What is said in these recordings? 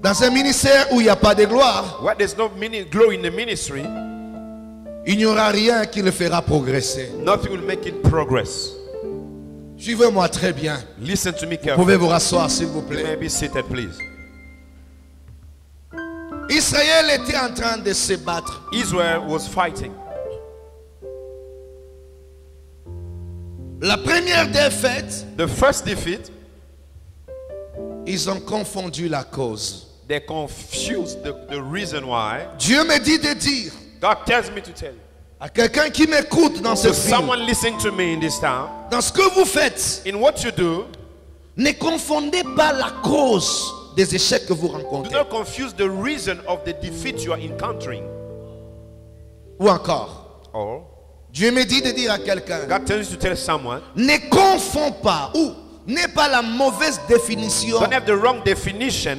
Dans un ministère où il n'y a pas de gloire, where there's no glory in the ministry, il n'y aura rien qui le fera progresser. nothing will make it progress. Suivez-moi très bien. Listen to me Vous carefully. pouvez vous rasseoir s'il vous You may plaît. be seated, please. Israël était en train de se battre. Israel was fighting. La première défaite, The first defeat, ils ont confondu la cause. they confused the reason why. Dieu me dit de dire God tells me to tell you. à quelqu'un qui m'écoute dans So ce film, someone listening to me in this town, dans ce que vous faites, in what you do, ne confondez pas la cause des échecs que vous do rencontrez. not confuse the reason of the defeat you are encountering. Ou encore, Or, Dieu me dit de dire à quelqu'un, God tells you to tell someone, ne confonds pas ou n'est pas la mauvaise définition don't have the wrong definition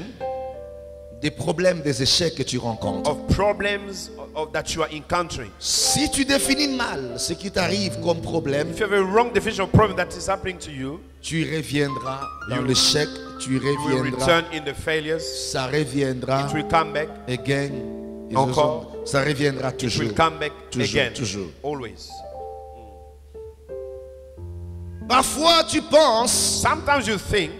des problèmes, des échecs que tu rencontres. of problems that you are encountering. Si tu définis mal ce qui t'arrive comme problème, If you have a wrong definition of problem that is happening to you, tu reviendras dans l'échec, tu you will reviendras, return in the failures. ça reviendra It will come back. again, et Encore. ça reviendra It toujours. will come back Toujours, again. toujours. Always. Parfois tu penses Sometimes you think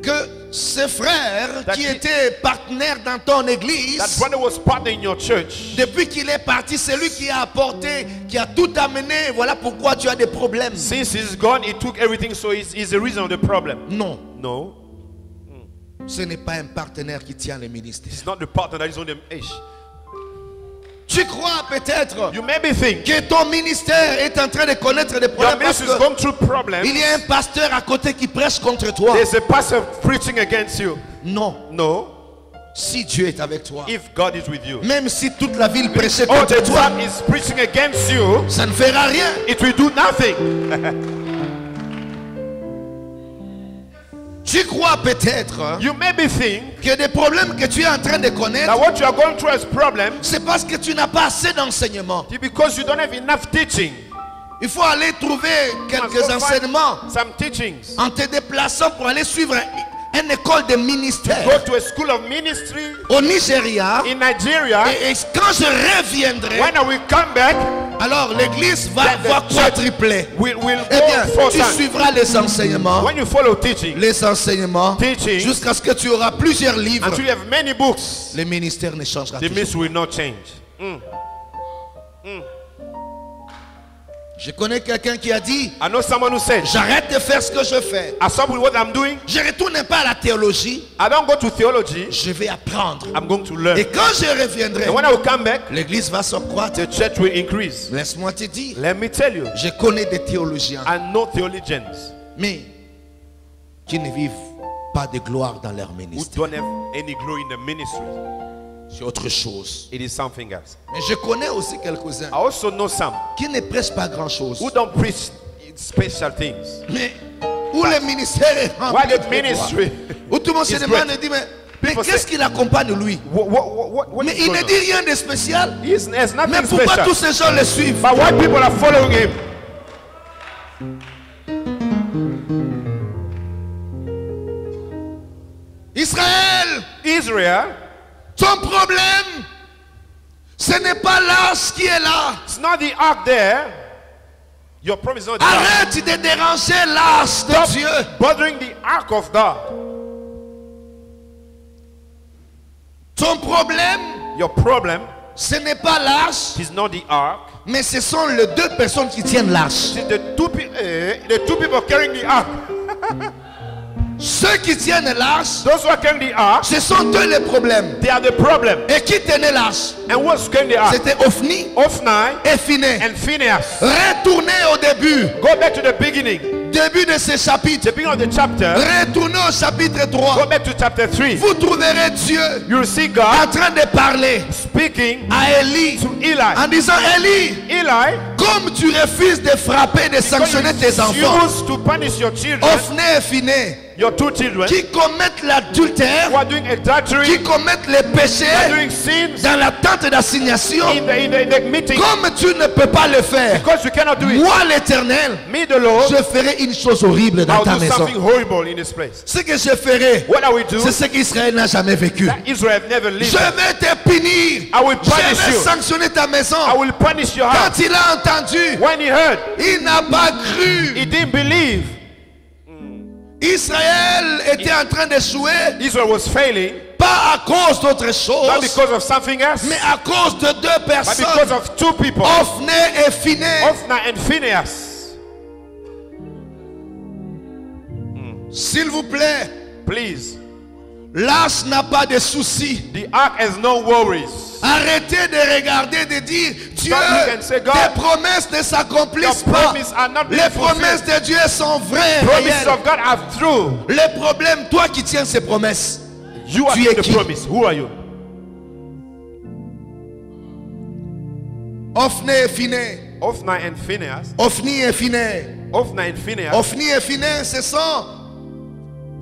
que ce frère That qui he- était partenaire dans ton that église, brother was partner in your church. depuis qu'il est parti, c'est lui qui a apporté, qui a tout amené. Voilà pourquoi tu as des problèmes. Since he's gone, he took everything, so he's the reason of the problem. Non, No, ce n'est pas un partenaire qui tient le ministère. it's not the partner that is on the edge. Tu crois peut-être You maybe think que ton ministère est en train de connaître des your problèmes parce ministry is que going through problems. il y a un pasteur à côté qui prêche contre toi. There's a pastor preaching against you. Non, No, si Dieu est avec toi, if God is with you. même si toute la ville prêchait All contre the toi, time is preaching against you, ça ne fera rien. it will do nothing. Tu crois peut-être You maybe think que des problèmes que tu es en train de connaître, that what you are going through as problems c'est parce que tu n'as pas assez d'enseignement. is because you don't have enough teaching. Il faut aller trouver quelques enseignements Some teachings. en te déplaçant pour aller suivre une école de ministère Go to a school of ministry au Nigeria. in Nigeria. Et quand je reviendrai, When I will come back, alors l'église va the church quadrupler. will Eh go bien, four tu times. suivras les enseignements, When you follow teaching, Teaching. jusqu'à ce que tu auras plusieurs livres. until you have many books, Le ministère ne changera the toujours. ministry will not change. Je connais quelqu'un qui a dit, I know someone who said, j'arrête de faire ce que je fais. I stop with what I'm doing. Je ne retourne pas à la théologie, I don't go to theology. je vais apprendre. I'm going to learn. Et quand je reviendrai, And when I will come back, l'église va s'accroître. the church will increase. Laisse-moi te dire, Let me tell you, je connais des théologiens, I know theologians mais qui ne vivent pas de gloire dans leur who ministère. don't have any glory in the ministry. C'est autre chose. It is something else. Mais je connais aussi quelques-uns I also know some qui ne prêchent pas grand-chose, who don't preach special things. mais où le ministère est Why rempli the de ministry? gloire. Où tout le monde se is demande great. et dit, mais People qu'est-ce say- qui l'accompagne lui? What Mais is il going ne on? dit rien de spécial. There's Mais nothing pourquoi special. tous ces gens le suivent? But why people are following him? Israël, Israel, ton problème, ce n'est pas l'arche qui est là. it's not the ark there. Your problem is not the ark. Arrête de déranger l'arche de Stop Dieu. bothering the ark of God. Ton problème, Your problem ce n'est pas l'arche, is not the ark. mais ce sont les deux personnes qui tiennent l'arche. It's the two people carrying the ark. Ceux qui tiennent l'arche, Those who are carrying the ark, ce sont eux les problèmes. they are the problem. Et qui tenait l'arche? And who's carrying the ark? C'était Ophni Ophni et Phiné. and Phinehas. Retournez au début, Go back to the beginning. début de ce chapitre. The beginning of the chapter. Retournez au chapitre Go 3. back to chapter 3. Vous trouverez Dieu You'll see en God train de parler speaking à Élie to Eli. en disant, Élie, Eli, comme tu refuses de frapper, de sanctionner tes enfants, refuse to punish your children. Ophni et Phiné your two children qui commettent l'adultère, who are doing adultery, qui commettent les are péchés doing sins dans la tente d'assignation, in the meeting, comme tu ne peux pas le faire, because you cannot do it. moi l'Éternel, Me, the Lord, je ferai une chose horrible dans I'll ta do maison. something horrible in this place. Ce que je ferai, What I will do, c'est ce qu'Israël n'a jamais vécu. that Israel have never Je lived. vais te punir. I will Je punish vais you. sanctionner ta maison. I will punish your house. Quand il a entendu, When he heard, il n'a pas cru. he didn't believe. Israël était en train d'échouer, Israel was failing, pas à cause d'autre not chose, because of something else, mais à cause de deux but because personnes, of two people, Ophné et Phiné. Ophni and Phinehas. S'il vous plaît, Please, l'arche n'a pas de soucis. the ark has no worries. Arrêtez de regarder, de dire, Dieu, Stop looking and say, God, tes promesses ne s'accomplissent your pas. promises are not being Les promesses fulfilled. de Dieu sont vraies. Promises réelles. of God are true. Le problème, toi qui tiens ces promesses, You are Tu es the qui? promise. Who are you? Ophné et Phiné, Ophni and Phinehas. Ophni et Phiné, Ophni and Phinehas, Ophni et Phiné, ce sont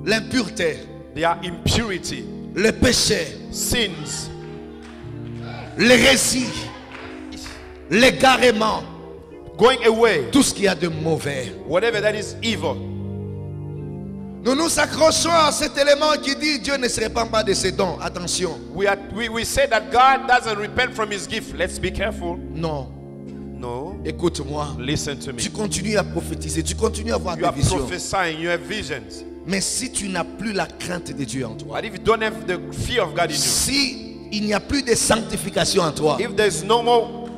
l'impureté, they are impurity, le péché, sins, l'hérésie, l'égarement, going away, tout ce qu'il y a de mauvais. whatever that is evil. Nous nous accrochons à cet élément qui dit Dieu ne se répand pas de ses dons. Attention. We say that God doesn't repent from his gift. Let's be careful. Non. No. Écoute-moi. Listen to me. Tu continues à prophétiser, tu continues à avoir You des are visions. prophesying, you have visions. Mais si tu n'as plus la crainte de Dieu en toi, But if you don't have the fear of God in you, si il n'y a plus de sanctification en toi, if there's no more,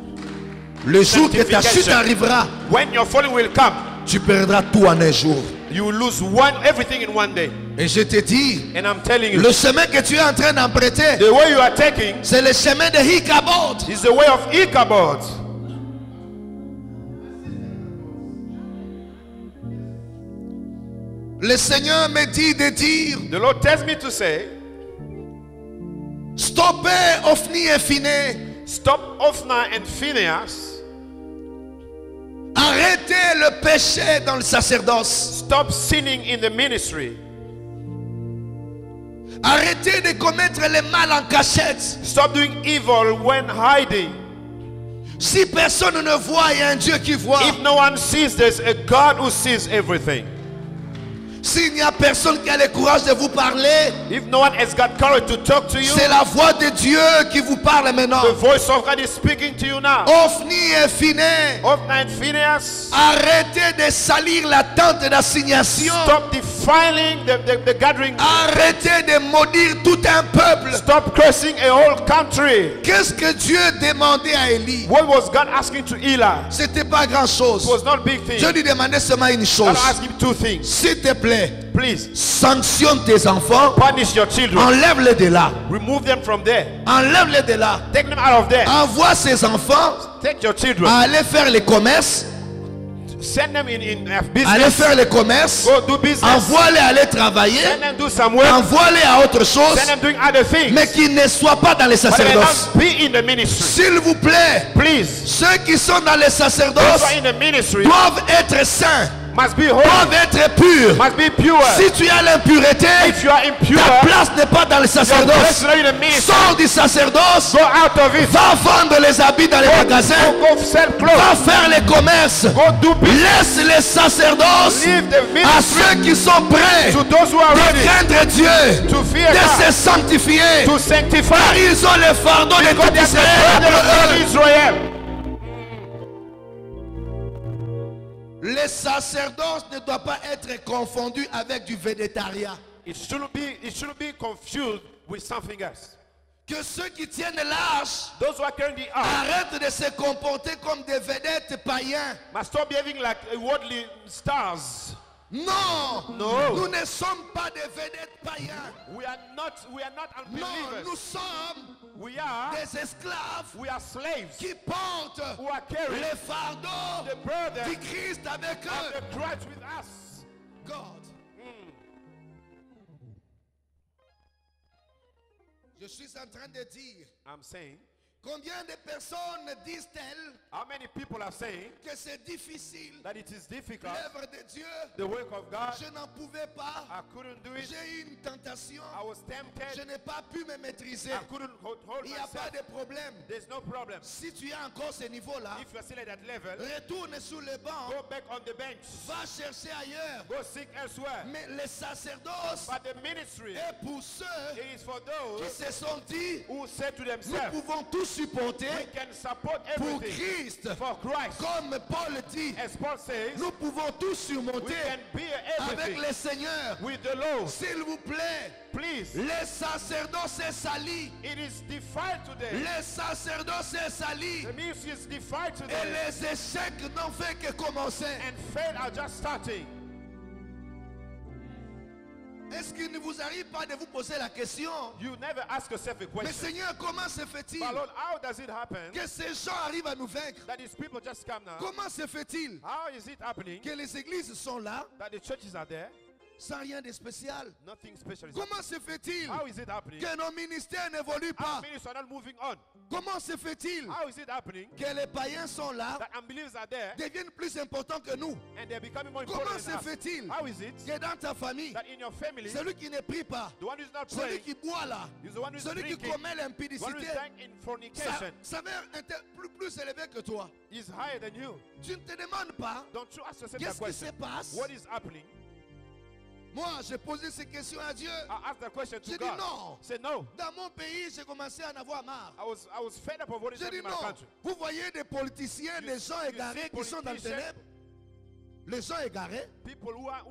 le jour que ta chute sanctification, arrivera, when your falling will come, tu perdras tout en un jour. you will lose everything in one day. Et je te dis, And I'm telling you, le chemin que tu es en train d'emprunter, the way you are taking c'est le chemin de Ichabod. is the way of Ichabod. Le Seigneur me dit de dire, The Lord tells me to say, stoppez Ophni et Phiné. stop Ophni and Phinehas. Arrêtez le péché dans le sacerdoce. Stop sinning in the ministry. Arrêtez de commettre le mal en cachette. Stop doing evil when hiding. Si personne ne voit, il y a un Dieu qui voit. If no one sees, there's a God who sees everything. S'il n'y a personne qui a le courage de vous parler, If no one has got courage to talk to you, c'est la voix de Dieu qui vous parle maintenant. the voice of God is speaking to you now. Ophni et Phiné, Ophni and Phinehas, arrêtez de salir la tente d'assignation. stop defiling the gathering. Arrêtez de maudire tout un peuple. Stop cursing a whole country. Qu'est-ce que Dieu demandait à Élie? What was God asking to Eli? C'était pas grand It chose. was not big thing. Dieu lui demandait seulement une God chose. asked him two things. S'il te plaît, Please, sanctionne tes enfants, punish your children. enlève-les de là. Remove them from there. Enlève-les de là. Take them out of there. Envoie ces enfants Take your children. à aller faire les commerces. Send them in Aller business. faire les commerces. Go do business. Envoie-les aller travailler. Send them do some work. Envoie-les à autre chose. Send them doing other things. Mais qu'ils ne soient pas dans les But they may sacerdoces. not be in the ministry. S'il vous plaît, Please, ceux qui sont dans les those who sacerdoces are in the ministry doivent être saints, must be holy, doivent être purs. must be pure. Si tu as l'impureté, If you are impure, ta place n'est pas dans le your place sacerdoce. is not in the ministry. Sors du sacerdoce, Go out of it. va vendre les habits dans les magasins, Go sell va clothes. faire les commerces. Go do business. Laisse les sacerdoces Leave the à ministry ceux qui sont prêts to those who are de ready craindre Dieu, to fear de se God, sanctifier, to car sanctify. ils ont le fardeau de Because tout they are the Israël. children of Israel. Les sacerdoces ne doivent pas être confondus avec du végétariat. It shouldn't be confused with something else. Que ceux qui tiennent l'arche Those who are carrying the ark arrêtent de se comporter comme des vedettes païens. must stop behaving like worldly stars. Non, No. nous ne sommes pas des vedettes païens. We are not Non, unbelievers. nous sommes We are des esclaves slaves qui portent who are carrying les fardeaux the burden du Christ avec of eux. the Christ with us. God. Je suis en train de dire I'm saying Combien de personnes disent-elles How many people are saying que c'est difficile? that it is difficult? L'œuvre de Dieu, The work of God, je n'en pouvais pas. I couldn't do it. J'ai eu une tentation. I was Je tempted. n'ai pas pu me maîtriser. I couldn't hold Il n'y a pas myself. de problème. There's no problem. Si tu as encore ce niveau-là, If you're still at that level, retourne sur le banc. go back on the bench. Va chercher ailleurs. Go seek elsewhere. Mais le sacerdoce But the ministry, est pour ceux it is for qui those se sont dit, who say to nous themselves, pouvons tout we supporter can support pour everything Christ. for Christ. Comme Paul dit, As Paul says, nous pouvons tout we surmonter can bear avec everything le Seigneur. with the Lord. S'il vous plaît, Please, le sacerdoce est sali. it is defiled today. Le sacerdoce est sali. The ministry is defiled Et today. les échecs n'ont fait que commencer. And faith are just starting. Est-ce qu'il ne vous arrive pas de vous poser la question? You never ask yourself a Mais question. Seigneur, comment se fait-il But Lord, how does it happen que ces gens arrivent à nous vaincre? that these people just come now? Comment se fait-il How is it happening que les églises sont là that the churches are there? sans rien de spécial? Nothing special is Comment se fait-il happening. How is it happening? que nos ministères n'évoluent Our pas? ministries are not moving on. Comment se fait-il How is it happening que les païens sont là, that unbelievers are there deviennent plus importants que nous? and they're becoming more Comment important se than us? fait-il How is it que dans ta famille, that in your family, celui qui ne prie pas, the one who's not celui praying qui boit là, is the one who's celui qui drinking, commet the one who's l'impudicité, dying in fornication s'avère plus élevé que toi? is higher than you? Tu ne te demandes pas Don't you ask yourself that qu'est-ce qui se question? passe? What is happening? Moi, j'ai posé ces questions à Dieu. I asked that question to J'ai dit God. non. Say no. Dans mon pays, j'ai commencé à en avoir marre. I was fed up of what is J'ai dit happening in my non. country. Vous voyez des politiciens, You des gens see égarés qui sont dans les politicians, ténèbres. Les gens égarés, People who are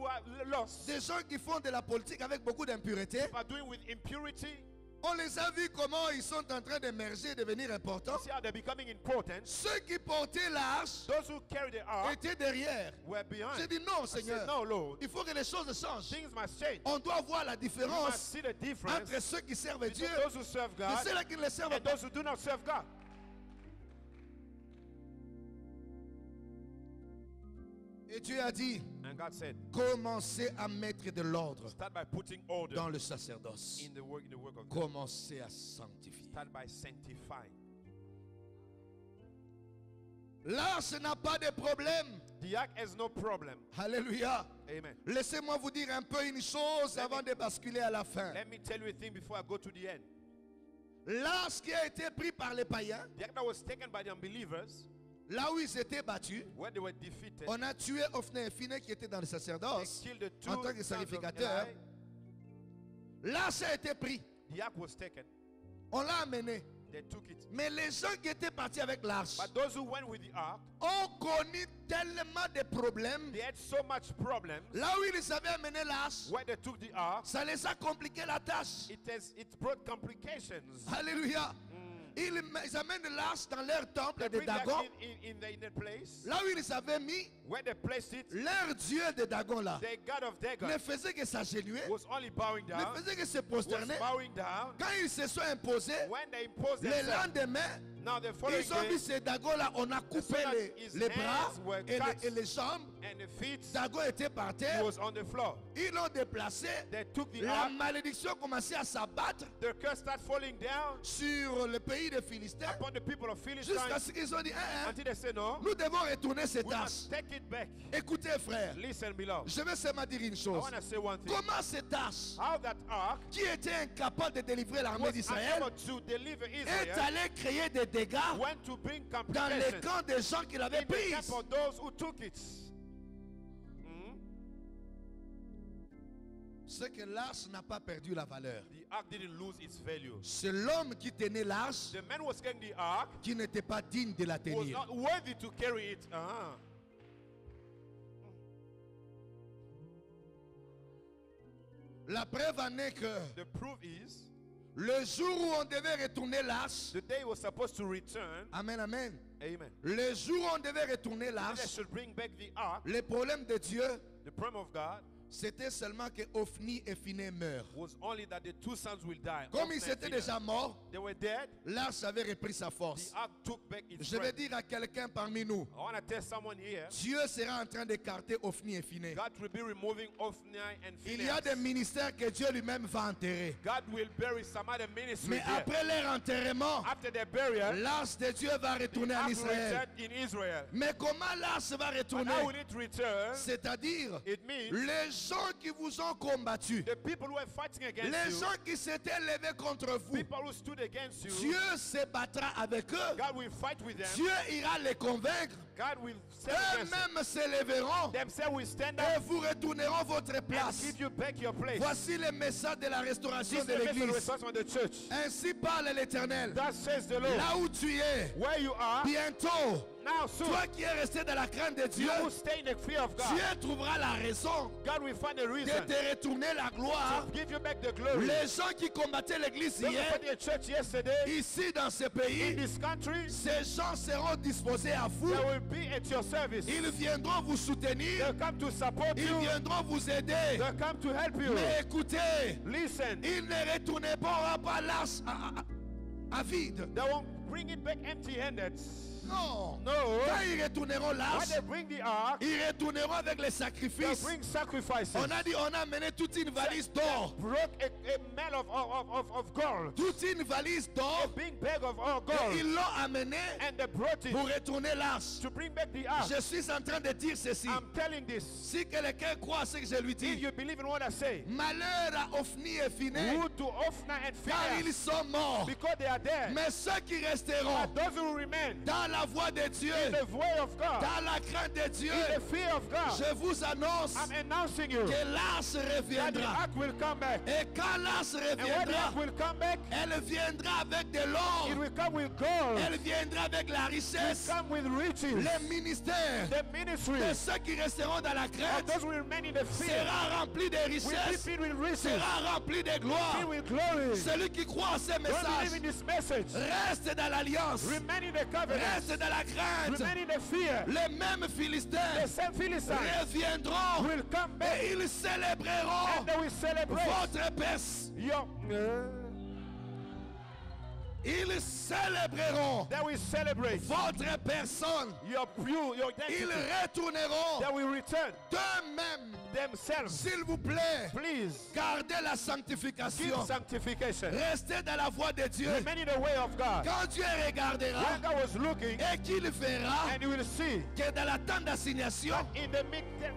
lost, des gens qui font de la politique avec beaucoup d'impureté. are doing with impurity. On les a vus comment ils sont en train d'émerger, devenir importants. See how they're becoming important. Ceux qui portaient l'arche Those who carry the ark étaient derrière. were behind. J'ai dit non, I said, Seigneur. no, Lord. Il faut que les choses changent. Things must change. On doit voir la You must différence see the difference entre ceux qui servent Dieu between those who serve et God ceux-là qui ne le servent and pas. those who do not serve God. Et Dieu a dit, And God said, commencez à mettre de l'ordre start by putting order dans le sacerdoce. in the work of God. Commencez à sanctifier. Start by sanctifying. L'arche n'a pas de problème. The ark has no problem. Alléluia. Amen. Laissez-moi vous dire un peu une chose avant de basculer à la fin. Let me tell you a thing before I go to the end. L'arche qui a été pris par les païens, The ark that was taken by the unbelievers, là où ils étaient battus, where they were defeated, on a tué Ophné et Phiné qui étaient dans le they sacerdoce killed the two en tant que sons of sacrificateurs. Eli. L'arche a été pris. The ark was taken. On l'a amené. They took it. Mais les gens qui étaient partis avec l'arche But those who went with the ark, ont connu tellement de problèmes. they had so much problems. Là où ils avaient amené l'arche, Where they took the ark, ça les a compliqué la tâche. it brought complications. Alléluia. Ils amènent l'arche dans leur temple They de bring that Dagon. in the place Là où ils avaient mis where they placed it. leur dieu de Dagon là. The god of Dagon Ne faisait que s'agenouiller, was only bowing ne down, faisait que se was prosterner. bowing down. Quand ils se sont imposés, When they imposed le themselves, lendemain, now the following ils ont vu day, ces Dagon là, on a coupé soon as his les bras hands were et cut, les jambes. and the feet, Dagon était par he terre. was on the floor. Ils l'ont déplacé. They took the La ark. malédiction commençait à s'abattre The curse started falling down sur le pays des Philistins upon the people of jusqu'à Philistine ce qu'ils ont dit until they say no. nous devons retourner cette We tâche. must take it back. Écoutez frère, Listen, beloved. je vais seulement dire une I chose. want to say one thing. Comment cette tâche How that ark qui était incapable de délivrer l'armée was d'Israël unable to deliver est Israel allée créer des dégâts went to bring dans les complications camps des gens qui l'avaient in the prise. camp of those who took it. C'est que l'arche n'a pas perdu la valeur. The ark didn't lose its value. C'est l'homme qui tenait l'arche The man who was carrying the ark qui n'était pas digne de la was tenir. not worthy to carry it. La preuve en est que The proof is le jour où on devait retourner l'arche, the day he was supposed to return. amen, amen. Amen. Le jour où on devait retourner They l'arche, should bring back the ark. le problème de Dieu The problem of God c'était seulement que Ophni et Phiné meurent. was only that the two sons will die. Comme Ophni ils and étaient Phinehas. déjà morts, They were dead. l'arche avait repris sa The force. ark took back its Je vais strength. dire à quelqu'un parmi nous, I want to tell someone here, Dieu sera en train d'écarter Ophni et Phiné. God will be removing Ophni and Il y a Phinehas. des ministères que Dieu lui-même va enterrer. God will bury some other ministry Mais here. après leur enterrement, After their burial, l'arche de Dieu va retourner en ark will Israël. return in Israel. Mais comment l'arche va And retourner? how will it return? C'est-à-dire, It means les gens qui vous ont combattu, the people who are fighting against les you, gens qui s'étaient levés contre vous, people who stood against you, Dieu se battra avec eux. God will fight with them. Dieu ira les convaincre. God will stand against them. Eux-mêmes se lèveront Themselves will stand et up vous retourneront votre and place. give you back your place. Voici le message de la restauration This de is the message of the l'église. resource of the church. Ainsi parle l'Éternel. That says the Lord. Là où tu es, Where you are, bientôt, now soon, toi qui es resté dans la crainte de Dieu, you will stay in the fear of God. Dieu trouvera la raison God will find a de reason te retourner la gloire. to give you back the glory. Les gens qui combattaient l'église Those who hier, fought the church yesterday, ici dans ce in pays, this country, ces gens seront disposés à vous. they will be at your service. Ils viendront vous soutenir. They'll come to support Ils you. viendront vous aider. They'll come to help you. Mais écoutez, Listen, ils ne retourneront pas l'arche à vide. they won't bring it back empty-handed. Non. No. Quand ils retourneront When l'arche, they bring the ark, ils retourneront avec les they'll sacrifices. bring sacrifices. On a dit, on a amené toute une valise d'or. Broke a mail of gold. Toute une valise A d'or. big bag of Et gold. ils l'ont amené And they brought it pour retourner l'arche. to bring back the ark. Je suis en train de dire ceci. I'm telling this. Si quelqu'un croit ce que je lui If dis, you believe in what I say, malheur à Ophni et Phiné, woe to Ophni and car ils Phinehas, sont morts. because they are dead. Mais ceux qui resteront But those who remain dans la voie de Dieu, in the way of God, dans la crainte de Dieu, in the fear of God, je vous annonce I'm announcing you que l'arche that the reviendra. ark will come back. Et quand l'arche And when the reviendra, ark will come back, elle viendra avec de it l'or. will come with gold. Elle viendra avec la richesse. Come with riches. Le ministère The ministry de ceux qui resteront dans la of crainte those who remain in the fear sera rempli de will be richesses, filled with riches, sera rempli de gloire. filled with glory. Celui qui croit à ces Don't believe in messages this message. reste dans l'alliance, Remain in the covenant. reste dans la crainte. Remain in the fear. Les mêmes The Philistins same Philistines reviendront will come back et ils célébreront and they will celebrate votre peste. your. Ils célébreront They will celebrate votre personne. your Ils identity. retourneront They will return d'eux-mêmes. themselves. S'il vous plaît, Please gardez la keep sanctification. sanctification. Restez dans la voie de Dieu. Remain in the way of God. Quand Dieu When regardera God was looking, et qu'il verra and you will see que dans la tente d'assignation, in the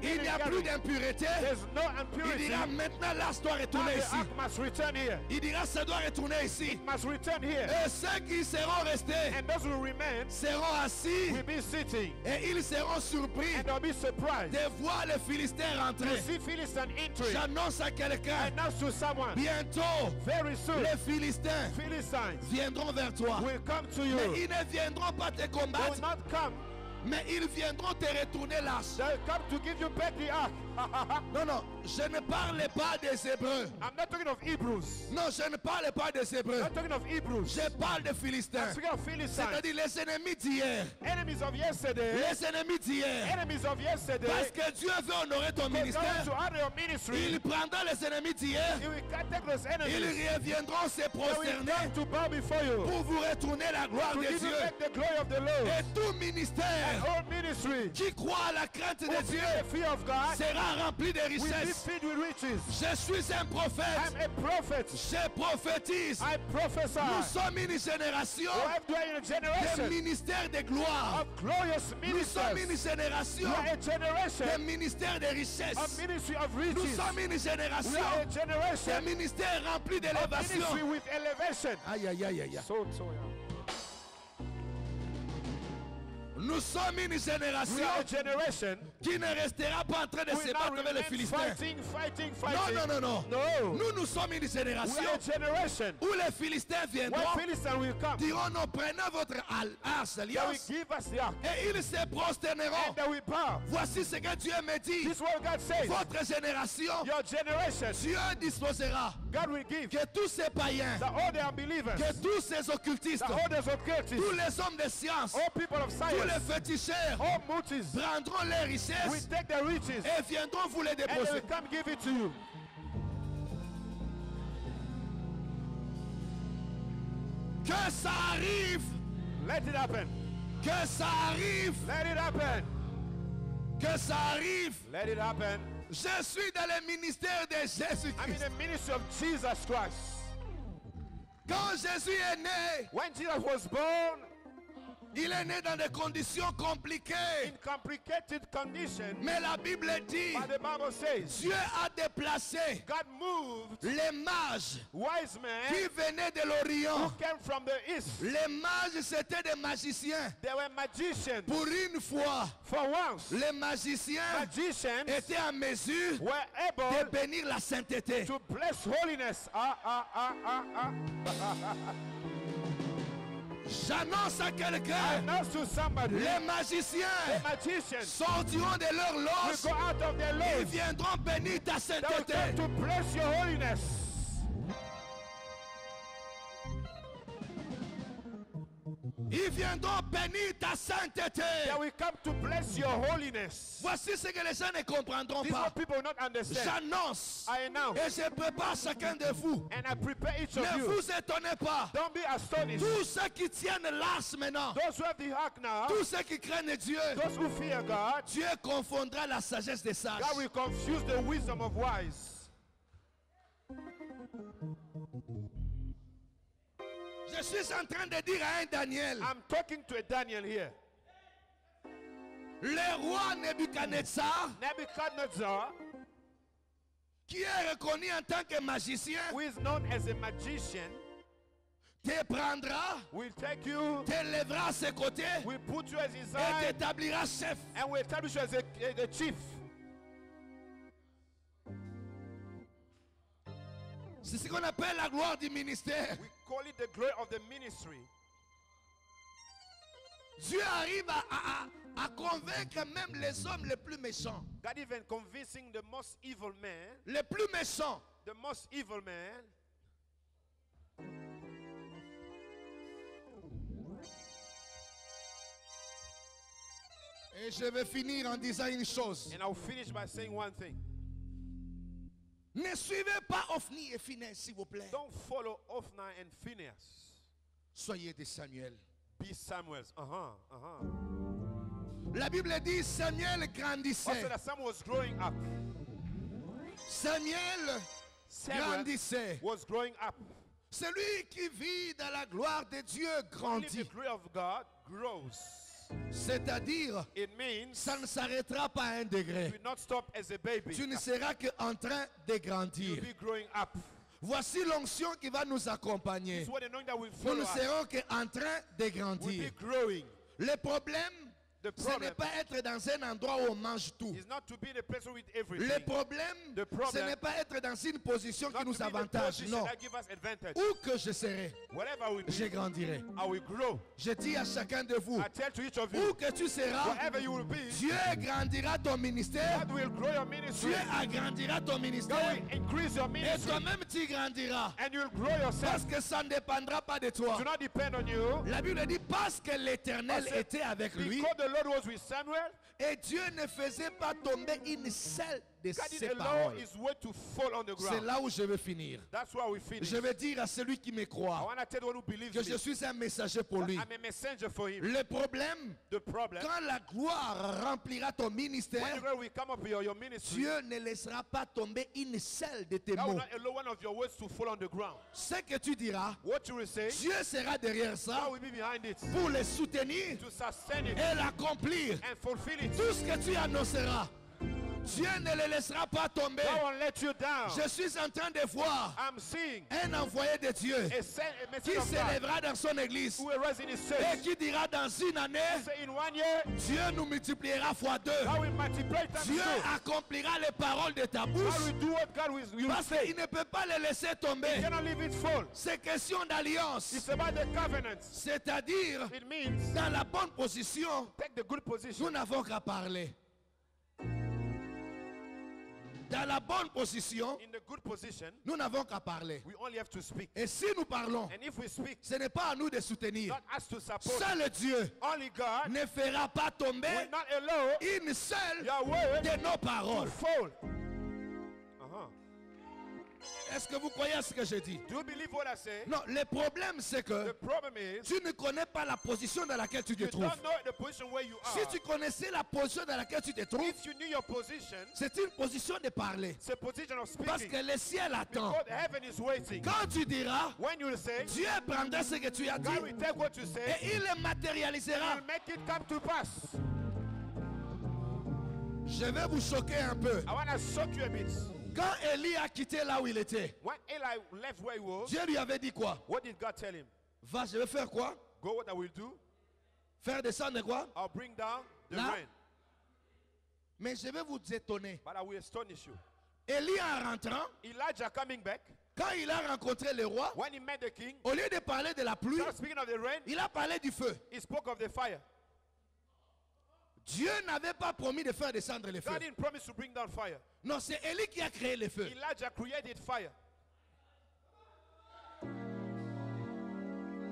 il n'y a plus d'impureté, there's no il impurity. dira maintenant l'arche doit Now retourner the ici. ark must return here. Il dira ça doit retourner ici. Must return here. Et ceux qui seront restés And those who remain seront assis will be sitting et ils seront surpris and they'll be surprised de voir les Philistins to rentrer. see Philistine entering. J'annonce à quelqu'un, Announce to someone bientôt very soon les Philistins Philistines viendront vers toi. will come to you. Mais ils ne viendront pas te They will combattre, not come. mais ils viendront te retourner l'arche. They will come to give you back the ark. Non, non, je ne parle pas des Hébreux. I'm not talking of Hebrews. Non, je ne parle pas des Hébreux. I'm not talking of Hebrews. Je parle des I'm Philistins. speaking of Philistines. C'est-à-dire les ennemis d'hier. Enemies of yesterday. Les ennemis d'hier. Enemies of yesterday. Parce que Dieu veut honorer ton Because God wants ministère. to honor your ministry. Il prendra les ennemis d'hier. He will take those Ils enemies. reviendront se They will prosterner come to bow before you. pour vous retourner la gloire To de give you Dieu. back the glory of the Lord. Et tout ministère All ministry. qui croit à la crainte Who de fear Dieu the fear of God sera rempli de will be richesses. filled with riches. Je suis un I'm prophète. a prophet. Je prophétise. I prophesy. Nous sommes une génération We have dwelt in a de generation ministère de gloire. of glorious Nous sommes une ministers. génération We are a de generation ministère de of richesse. ministry of Nous riches. sommes une We génération are a de generation ministère rempli of d'élévation. ministry with elevation. Aïe, aïe, aïe, aïe. So, yeah. Nous sommes une We génération are a generation qui ne restera pas en train de who se will now battre avec les remain Philistins. fighting. Non, non, non, non. No. Nous sommes une We génération are a generation où les Philistins when viendront, Philistines will come. diront non, prenez votre arche They will alliance give us the ark. et ils se prosterneront. And they will bow. Voici ce que Dieu me dit. This is what God says. Votre génération, Your generation, Dieu disposera God will give. que tous ces païens, That all the unbelievers, que tous ces occultistes, that all the occultists, tous les hommes de science, all people of tous les science, féticheurs all multis, prendront les will richesses take the riches et viendront vous les and they déposer. will come give it to you. Que ça arrive, Let it happen. que ça arrive, Let it happen. que ça arrive. Let it happen. Je suis dans le ministère de I'm in Jésus-Christ. the ministry of Jesus Christ. Quand Jésus est né, When Jesus was born il est né dans des conditions compliquées. in complicated conditions, Mais la Bible dit, but the Bible says Dieu a déplacé God moved les mages wise men qui venaient de who l'Orient. came from the east. Les mages, c'était des magiciens. They were magicians. Pour une fois, For once, les magiciens magicians étaient en mesure were de able bénir la sainteté. to bless holiness. J'annonce à quelqu'un, Announce to somebody, les magiciens the magicians sortiront de leur will loge go out of their et loaves. viendront bénir ta They will sainteté. come to bless your holiness. Ils viendront bénir ta sainteté. They will come to bless your holiness. Voici ce que les gens ne comprendront This is pas. what people will not understand. J'annonce I announce et je prépare chacun de vous. and I prepare each of Ne you. vous étonnez pas. Don't be astonished. Tous ceux qui tiennent l'as maintenant, Those who have the ark now, tous ceux qui craignent Dieu, those who fear God, Dieu confondra la sagesse des sages. God will confuse the wisdom of wise. Je suis en train de dire à un Daniel, I'm talking to a Daniel here. le roi Nebuchadnezzar, Nebuchadnezzar, qui est reconnu en tant que magicien, who is known as a magician, te prendra, will take you, te lèvera à ses côtés will put you as his et side, t'établira chef. and will establish you as a chief. C'est ce qu'on appelle la gloire du ministère. We call it the glory of the ministry. Dieu arrive à convaincre même les hommes les plus méchants. God even convincing the most evil man, Les plus méchants. the most evil man, Et je vais finir en disant une chose. and I'll finish by saying one thing. Ne suivez pas Ophni et Phinehas, s'il vous plaît. Don't follow Ophni and Phinehas. Soyez des Samuel. Be Samuel's. La Bible dit Samuel Also grandissait. that Samuel was growing up. Samuel Samuel grandissait. was growing up. Celui qui vit dans la gloire de Dieu Only the grandit. glory of God grows. C'est-à-dire, It means ça ne s'arrêtera pas à un you degré. will not stop as a baby. Tu ne seras qu'en train de You'll grandir. be growing up. Voici l'onction qui va nous accompagner. It's what the knowing that will Nous follow ne us. serons qu'en train de We'll be grandir. growing. Le problème, The ce n'est problem pas être dans un endroit où on mange tout. is not to be in a place with Le everything. problème, The problem- ce n'est pas être dans une position Not qui to nous be in a avantage. position Non. that give us advantage. Où que je serai, Whatever I will je be, grandirai. I will grow. Je dis à chacun de vous, I tell to each of où you, que tu seras, wherever you will be, Dieu agrandira ton ministère. God will grow your ministry. Dieu agrandira ton God ministère. will increase your Et ministry. toi-même, tu grandiras. And you'll grow yourself. Parce que ça ne dépendra pas de toi. Do not depend on you. La Bible dit parce que l'Éternel Parce que était avec lui Because the Lord was with Samuel, et Dieu ne faisait pas tomber une seule de God ses didn't allow paroles. his word to fall on the C'est ground. là où je vais finir. That's why we finish. Je vais dire à celui qui me I croit want to tell the one who believes que je me. suis un messager pour lui. I'm a messenger for him. Le problème, The problem, quand la gloire remplira ton when the ministère, glory will come up in your ministry, Dieu ne laissera pas tomber une seule de tes God will mots. not allow one of your words to fall on the ground. Ce que tu diras, What you will say, Dieu sera derrière ça God will be behind it pour le soutenir to sustain it et l'accomplir. and fulfill it. Tout ce que tu annonceras, Dieu ne le laissera pas tomber. God won't let you down. Je suis en train de voir I'm seeing un envoyé de Dieu a qui message of God s'élèvera dans son église who will rise in his et church. qui dira dans une année, Say in 1 year, Dieu nous multipliera fois 2. God will multiply times Dieu 2. accomplira les paroles de ta God bouche will do what God will parce say. qu'il ne peut pas les laisser You tomber. cannot leave it fall. C'est question d'alliance, It's about the covenants. c'est-à-dire It means dans la bonne position, take the good position. nous n'avons qu'à parler. dans la bonne position, in the good position, nous n'avons qu'à parler. we only have to speak. Et si nous parlons, And if we speak, ce n'est pas à nous de soutenir. not us to support. Seul Dieu Only God ne fera pas will tomber not allow une seule your word de nos to paroles. fall. Est-ce que vous croyez à ce que je dis? Do you believe what I say? Non, le problème c'est The que problem is tu ne connais pas la position dans laquelle tu te you trouves. don't know the position where you Si are. tu connaissais la position dans laquelle tu te trouves, If you knew your position, c'est une position de parler. it's a position of Parce speaking. que le ciel attend. God, heaven is waiting. Quand tu diras, When you say, Dieu prendra ce que tu as dit God will take what you say et il le matérialisera. and make it come to pass. Je vais vous choquer un peu. I want to shock you a bit. Quand Élie a quitté là où il était, When Eli left where he was, Dieu lui avait dit quoi? what did God tell him? Va, je vais faire quoi? Go, what I will do? Faire descendre quoi? I'll bring down the Là. rain, Mais je vais vous étonner. but I will astonish you. Élie en rentrant, Elijah coming back, quand il a rencontré le roi, when he met the king, au lieu de parler de la pluie, instead of speaking of the rain, il a parlé du feu. he spoke of the fire. Dieu n'avait pas promis de faire descendre le feu. God didn't promise to bring down fire. Non, c'est Élie qui a créé le feu. Elijah created fire.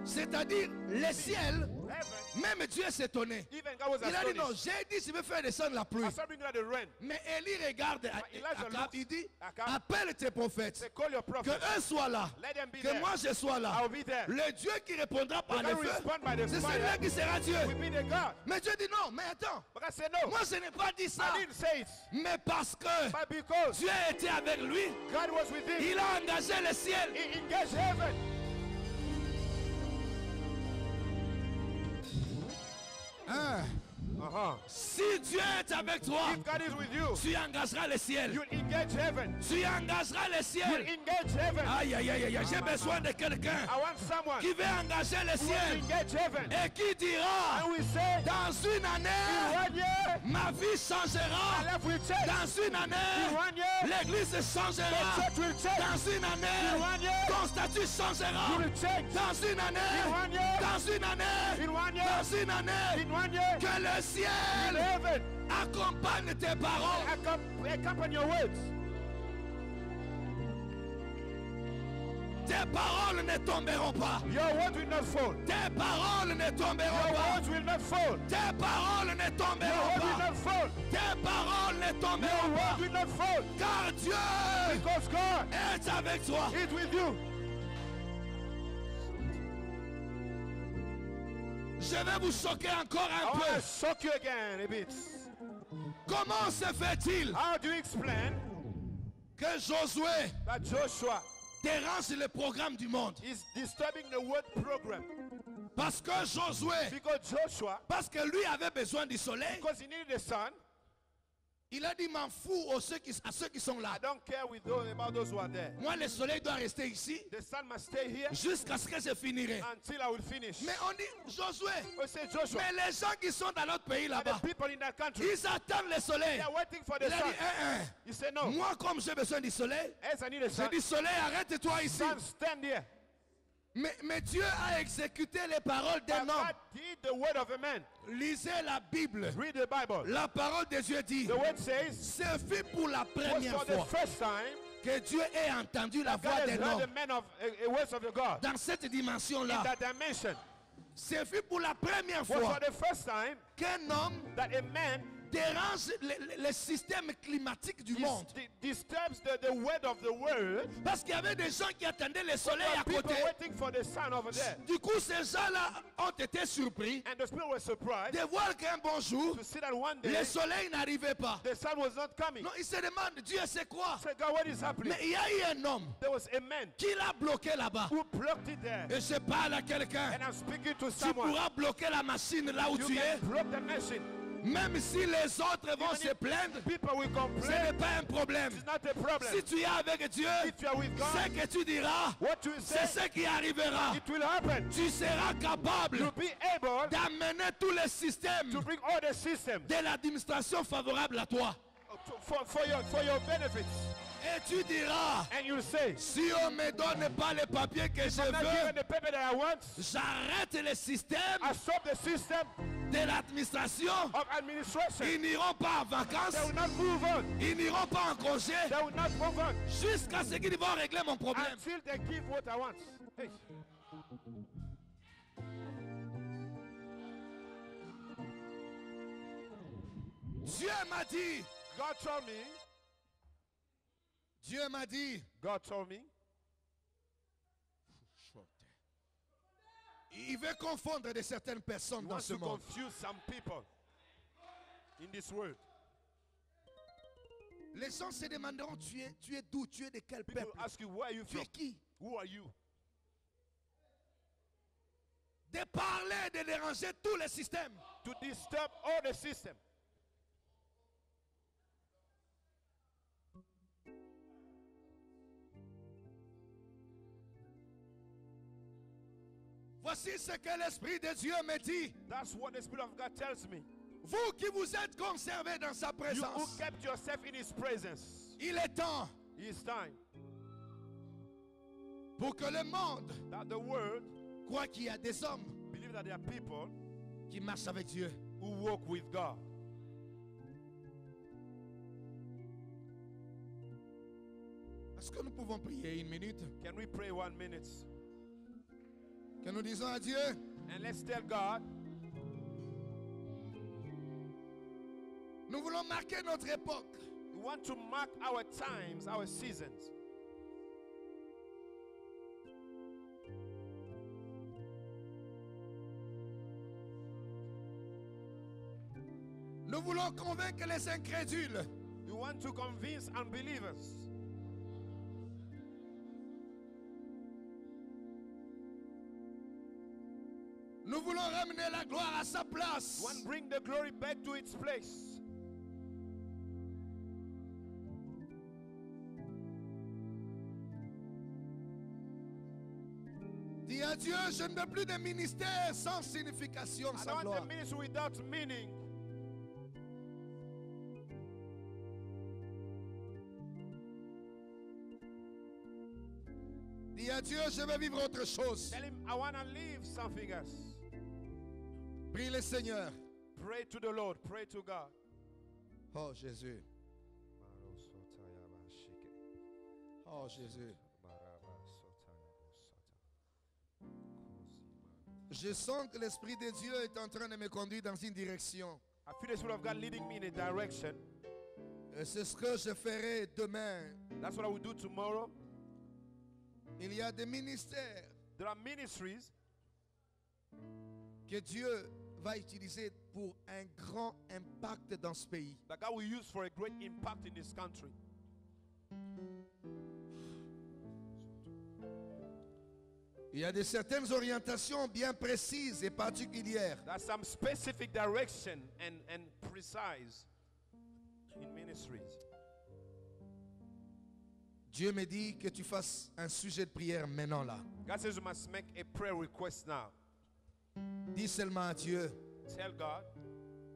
C'est-à-dire, le ciel, Heaven, même Dieu s'étonnait. even God was Il a dit non, astonished. j'ai dit je vais faire descendre la pluie. I started bringing down the rain. Mais Élie regarde Elijah Akab, looks il dit, Akab. appelle tes prophètes, Say, call your que prophet. eux soient là, Let them be que there. moi je sois là. I'll be there. Le Dieu qui répondra par The le God feu, respond by the c'est fire. celui-là qui sera Dieu. We be the God. Mais Dieu dit non, mais attends, But I said no. moi je n'ai pas dit ça, I didn't say it. mais parce que But because Dieu était avec lui, God was with him, il a engagé le ciel. he engaged heaven. Hein? Si Dieu est avec toi, If God is with you, tu engageras le ciel. you'll engage heaven. Tu engageras le You'll ciel. engage heaven. Aïe, aïe, aïe, aïe, j'ai besoin de quelqu'un I want someone qui veut engager le who will ciel engage heaven. et qui dira, And we say, dans une in année, 1 year, ma vie my changera. life will change. Dans une In année, 1 year, l'église the changera. church will change. Dans une In année, 1 year, ton statut you changera. will change. Dans une In année, 1 year, dans une année, in 1 year, dans une année, in 1 year, que le in ciel heaven, accompagne tes paroles. accompany your words. Tes paroles ne tomberont pas. Your words will not fall. Tes paroles ne Your tomberont pas. words will not fall. Tes paroles ne Your tomberont words will pas. not fall. Tes paroles ne Your tomberont pas. words will not fall. Car Dieu Because God est avec toi. is with you. Je vais vous choquer encore I un want peu. to shock you again a bit. Comment se fait-il How do you explain que Josué that Joshua dérange le programme du monde? is disturbing the word program? Parce que Josué, Because Joshua, parce que lui avait besoin du soleil, because he needed the sun, il a dit m'en fous à ceux qui sont là. I don't care with those, about those who are there. Moi, le soleil doit rester ici The sun must stay here jusqu'à ce que je finirai. until I will finish. Mais on dit Josué, We say Joshua, mais les gens qui sont dans notre pays and là-bas, the people in that country, ils attendent le soleil. they are waiting for the Il a dit, sun. You say no. moi comme j'ai besoin du soleil, Yes, I need a j'ai sun. dit soleil, arrête-toi ici. Sun, stand here. Mais Dieu a exécuté les paroles d'un But homme. God did the word of a man. Lisez la Bible. Read the Bible. La parole de Dieu dit, The word says, c'est fait pour la was première for the fois first time que Dieu ait entendu la God voix has d'un heard the homme. man of words of the God. Dans cette In dimension-là, that dimension, c'est fait pour la première was for fois the first time qu'un homme that a man dérange le système climatique du monde. disturbs the word of the word. Parce qu'il y avait des gens qui attendaient le soleil à People côté. waiting for the sun over there. Du coup, ces gens-là ont été surpris And the people were surprised de voir qu'un bon jour, to see that one le day soleil n'arrivait pas. the sun was not coming. Non, ils se demandent, Dieu c'est quoi? So God, what is happening? Mais il y a eu un homme There was a man qui l'a bloqué là-bas. who blocked it there. Et je parle à quelqu'un. And I'm speaking to Tu someone. pourras bloquer la machine là où You tu es. can block the machine. Même si les autres vont Even se if plaindre, people will ce complain. n'est pas un problème. It's not a problem. Si tu es avec Dieu, If you are with ce God, que tu diras, what you c'est say, ce qui arrivera. it will happen. Tu seras capable You'll be able d'amener tous les systèmes to bring all the systems de l'administration favorable à toi. for your benefits. Et tu diras, And you'll say, si on ne me donne pas les papiers que je I'm not given veux, the paper that I want. j'arrête le système I stop the system de l'administration, of administration. ils n'iront pas en vacances, They will not move on. ils n'iront pas en congé, They will not move on jusqu'à ce qu'ils vont régler mon problème. until they give what I want. Hey. Dieu m'a dit, God told me. Dieu m'a dit, God told me. il veut confondre de certaines personnes He dans wants ce to monde. confuse some people in this world. Les gens se demanderont, tu es d'où, tu es de quel People peuple, ask you, where are you tu es from? qui? Who are you? De parler, de déranger tous les systèmes. To disturb all the system. Voici ce que l'Esprit de Dieu me dit. That's what the Spirit of God tells me. Vous qui vous êtes conservés dans sa You who présence, kept yourself in His presence. il est temps It's time pour que le monde that the world croit qu'il y a des hommes believe that there are people qui marchent avec Dieu. who walk with God. Est-ce que nous pouvons prier une minute? Can we pray 1 minute? Que nous disons à Dieu, And let's tell God, nous voulons marquer notre époque. we want to mark our times, our seasons. Nous voulons convaincre les incrédules. We want to convince unbelievers. Nous voulons ramener la gloire à sa We place. want to bring the glory back to its place. Dis à Dieu, je ne veux plus de ministère sans signification, I sans don't want gloire. the ministry without meaning. Dis à Dieu, je veux vivre autre chose. Tell him, I want to live something else. Prie le Seigneur. Pray to the Lord. Pray to God. Oh Jésus. Oh Jésus. Je sens que l'Esprit de Dieu est en train de me conduire dans une direction. I feel the Spirit of God leading me in a direction. Et c'est ce que je ferai demain. That's what I will do tomorrow. Il y a des ministères There are ministries que Dieu va utiliser pour un grand impact dans ce pays. that God will use for a great impact in this country. Il y a de certaines orientations bien précises et particulières. There's some specific direction and precise in ministries. Dieu me dit que tu fasses un sujet de prière maintenant là. God says you must make a prayer request now. Dis seulement à Dieu Tell God,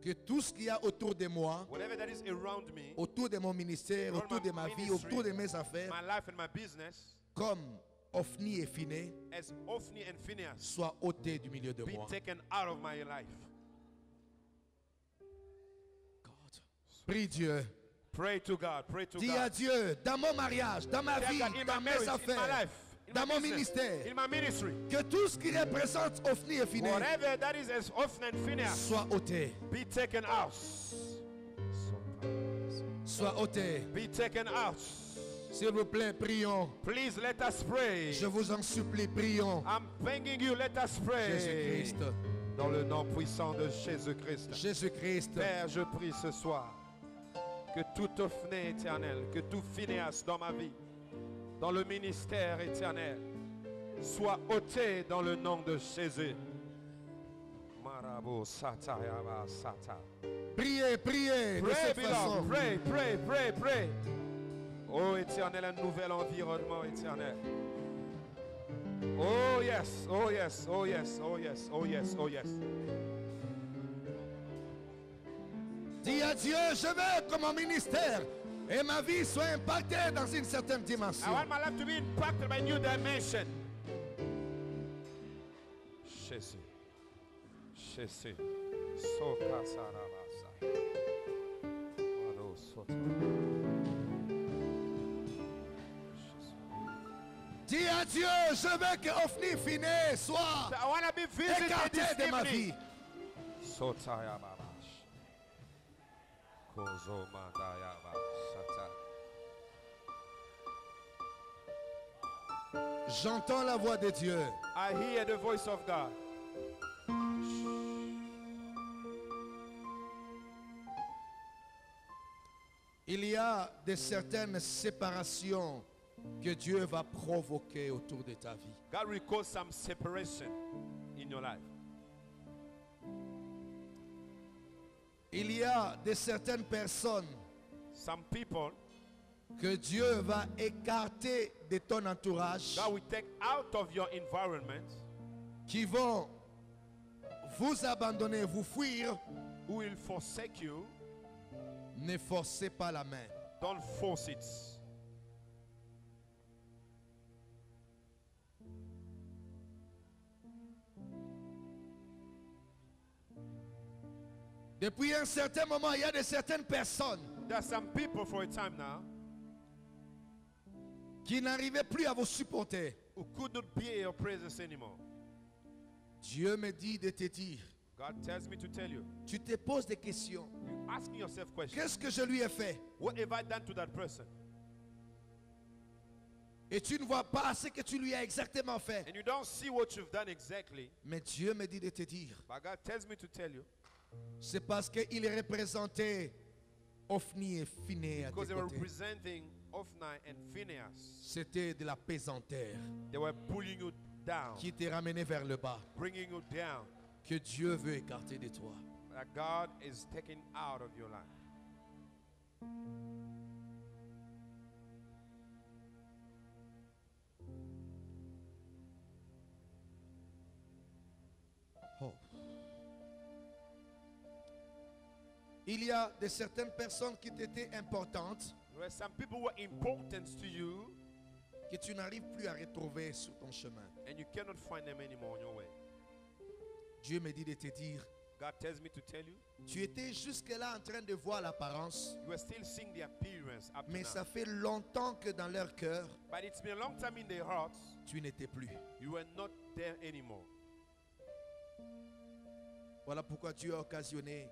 que tout ce qu'il y a autour de moi, whatever that is around me, autour de mon ministère, around autour my de ma vie, ministry, autour de mes affaires, my life and my business, comme Ophni et Phiné, as Ophni and Phineas, soit ôté du milieu de be moi. taken out of my life. Prie Dieu. Pray to God. Pray to Dis à God. Dieu, dans mon mariage, dans ma Tell vie, God in dans my mes marriage, in my affaires, life, in dans my mon business, ministère, in my ministry, que tout ce qui représente Ophni et Phiné whatever that is as Ophni and Phineas, soit ôté. be taken out. Soit ôté. Be taken out. S'il vous plaît, prions. Please let us pray. Je vous en supplie, prions. I'm begging you, let us pray. Jésus-Christ. Dans le nom puissant de Jésus-Christ. Jésus-Christ. Père, je prie ce soir que tout Ophni éternel, que tout Phineas dans ma vie, dans le ministère éternel, soit ôté dans le nom de Jésus. Marabo satayaba sata. Priez, priez de Pray, cette façon. beloved, pray, pray, pray, pray. Oh éternel, un nouvel environnement éternel. Oh yes, oh yes, oh yes, oh yes, oh yes, oh yes. Dis à Dieu, je veux que mon ministère et ma vie soient impactés dans une certaine I dimension. want my life to be impacted by a new dimension. Jésus. Shese. Soka sarabasa. Mado soto. Dis à Dieu, je veux que Ofni Finé soit I want to be visited écarté this de ma vie. evening. Sotaya babash. Kozo mandaya babashata. J'entends la voix de Dieu. I hear the voice of God. Il y a de certaines séparations que Dieu va provoquer autour de ta vie. God will cause some separation in your life. Il y a de certaines personnes Some people, que Dieu va écarter de ton entourage God will take out of your environment, qui vont vous abandonner, vous fuir. who will forsake you. Ne forcez pas la main. Don't force it. Depuis un certain moment, il y a de certaines personnes There are some people for a time now qui n'arrivaient plus à vous supporter. who could not bear your presence anymore. Dieu me dit de te dire, God tells me to tell you. tu te poses des questions. You're asking yourself questions. Qu'est-ce que je lui ai fait? What have I done to that person? Et tu ne vois pas ce que tu lui as exactement fait. And you don't see what you've done exactly. Mais Dieu me dit de te dire, But God tells me to tell you. c'est parce qu'il représentait Ofni et Phinéas à tes Because they were côtés. representing Ophni and Phinehas. C'était de la pesanteur They were pulling you down, qui te ramenait vers le bas. bringing you down. Que Dieu veut écarter de toi. That God is taking out of your life. Oh. Il y a de certaines personnes qui t'étaient importantes There were some people who were important to you, que tu n'arrives plus à retrouver sur ton chemin. and you cannot find them anymore on your way. Dieu me dit de te dire, God tells me to tell you, tu étais jusque-là en train de voir l'apparence, you are still seeing the appearance up to mais now. ça fait longtemps que dans leur cœur, But it's been a long time in their hearts, tu n'étais plus. you were not there anymore. Voilà pourquoi Dieu a occasionné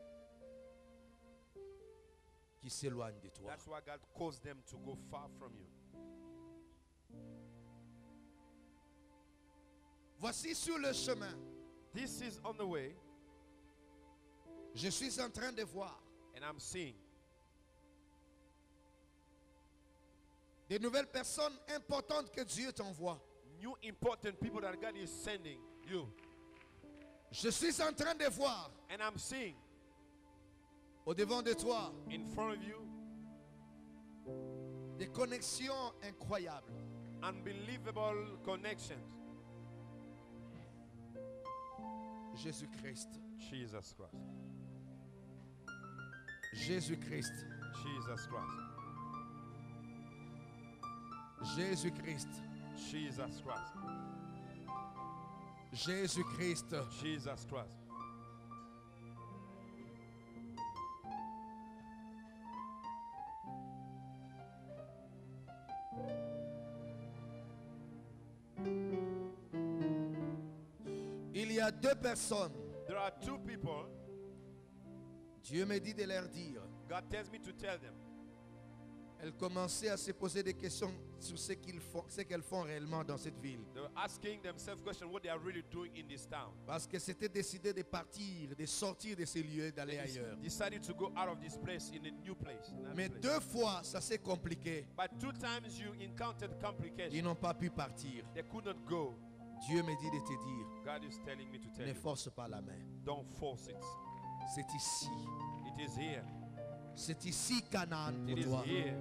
qu'ils s'éloignent de toi. That's why God caused them to go far from you. Voici sur le chemin, This is on the way, je suis en train de voir and I'm seeing des nouvelles personnes importantes que Dieu t'envoie. new important people that God is sending you. Je suis en train de voir And I'm seeing au devant de toi in front of you des connexions incroyables. unbelievable connections. Jésus-Christ, Jesus Christ. Jésus-Christ, Jesus Christ. Jésus-Christ, Jesus Christ. Jésus-Christ. Jesus Christ. Il y a deux personnes. There are two people. Dieu me dit de leur dire. God tells me to tell them. Elles commençaient à se poser des questions sur ce qu'elles font réellement dans cette ville. They were asking themselves questions what they are really doing in this town. Parce que c'était décidé de partir, de sortir de ces lieux, d'aller They ailleurs. decided to go out of this place in a new place. Another Mais place. deux fois, ça s'est compliqué. But two times you encountered Ils complications. n'ont pas pu partir. They could not go. Dieu me dit de te dire, God is telling me to tell ne you. force pas la main. Don't force it. C'est ici. It is here. C'est ici Canaan pour It is toi. here.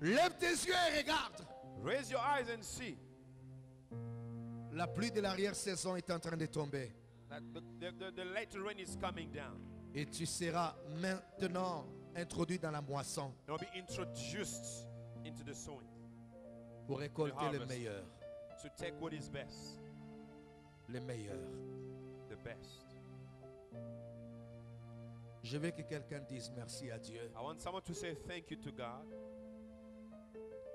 Lève tes yeux et regarde. Raise your eyes and see La pluie de l'arrière-saison est en train de tomber. that the late rain is coming down. Et tu seras maintenant introduit dans la moisson You'll be introduced into the sowing pour récolter le harvest. meilleur. to take what is best, Le meilleur. the best. Je veux que quelqu'un dise merci à Dieu. I want someone to say thank you to God.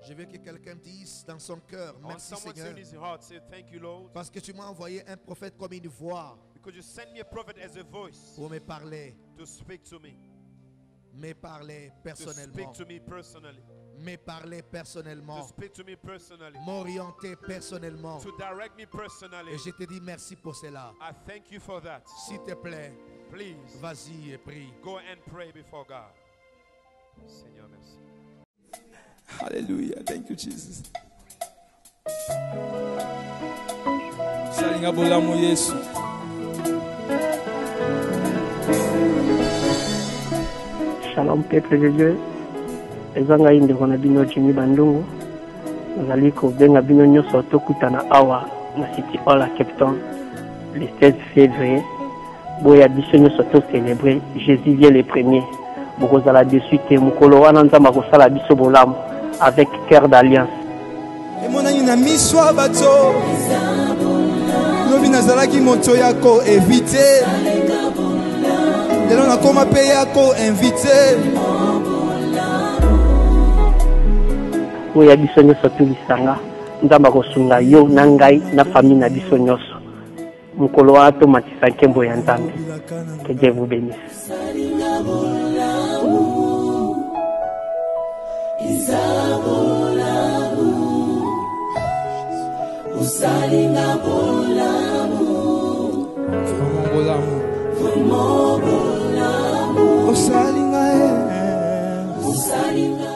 Je veux que quelqu'un dise dans son cœur, I want merci someone to say Seigneur. in his heart, say thank you, Lord. Parce que tu m'as envoyé un prophète comme une voix Because you sent me a prophet as a voice pour me parler. to speak to me. Me parler To personnellement. speak to me personally. Me parler To personnellement. speak to me personally. M'orienter personnellement. To direct me personally. Et je te dis merci pour cela. I thank you for that. S'il te plaît, Please vas-y et prie. go and pray before God. Seigneur, merci. Hallelujah. Thank you, Jesus. Salinga bolamu Yesu. Shalom peuple de Dieu. Ezanga inde kona bino Jimmy Bandungu. Nazali kobenga bino nyonso tokutana awa na City Hall à Cape Town le 16 février. Boya biso nyonso to célébrer Jésus vient le premier. Bokozala dessus te mukolo wana nzamba kosala biso bolamu avec cœur d'alliance. Emonani na miswa bato. Lobi nazalaki moto yako éviter. Lelo nakoma pe yako inviter. Boya biso nyonso to lisanga nzamba kosunga yo na ngai na famille na biso nyonso. Mukolo wana to matisa nkembo ya nzambe. Que Dieu vous bénisse. Usalinga bolamu, Usalinga usalinga